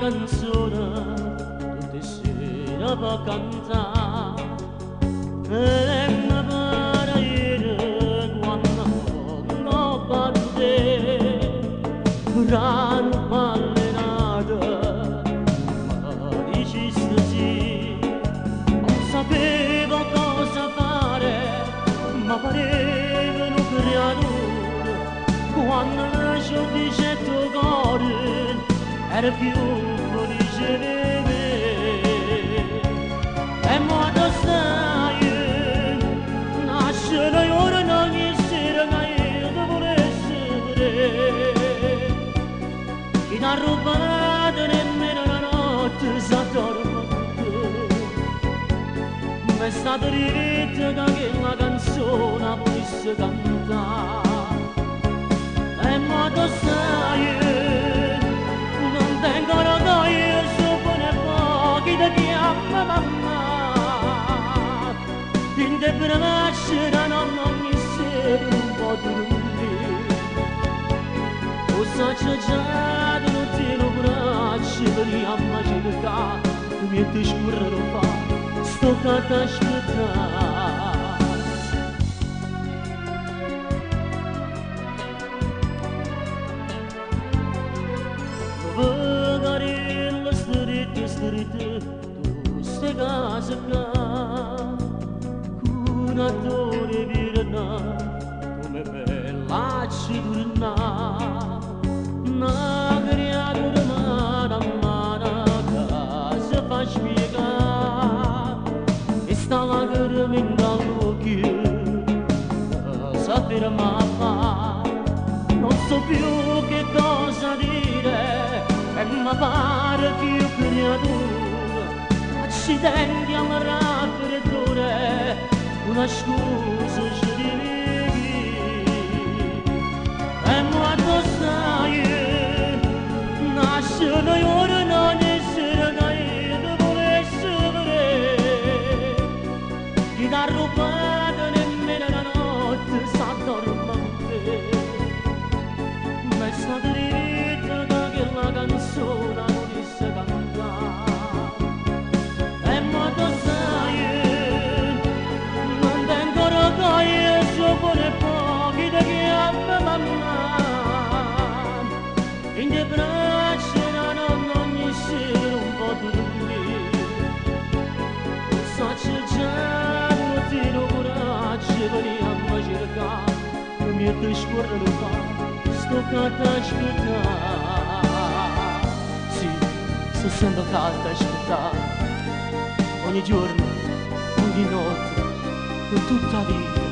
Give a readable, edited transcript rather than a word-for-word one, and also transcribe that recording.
canzone tutte sera per cantare e mi pare ieri quando non batte brano ballenato ma dicesti sì non sapevo cosa fare ma pareva un creatore quando nasce di certo cuore era più felice di me e quando stai nasce ora ogni sera che io ti volessi vedere chi ti ha rubato nemmeno la notte sa dormire ma è stata diretta che la canzone volesse cantare e quando stai non vengono da io sono pochi da chiama mamma in te braccia non ogni sera un po' di lui o saccia già non ti lo braccia per gli ammacinità tu mi ti scurro fa sto cata aspettare Vagarillo strette, tu stai casa qua, curatore virna, come bella ci durna, una creatura mana, casa fa spiegare, e sta lacrima in dall'occhio, sa ferma fa, non so più che cosa dire, e mi pare che io creatura accidenti alla raffreddore una scusa ci devi e quando stai nasce ora non essere che io ti volessi vedere chi ti ha rubato nemmeno la notte sa dormire ma è stata diretta che la canzone volesse cantare e quando sai non vengono da io sono pochi da chiama mamma in te braccia non ogni sera un po' di lui sacci già non ti lo coraggio veniamo a cercare non mi ti scordo fa sto cata aspettare sì, sto sendo calda aspettare ogni giorno, ogni notte, per tutta la vita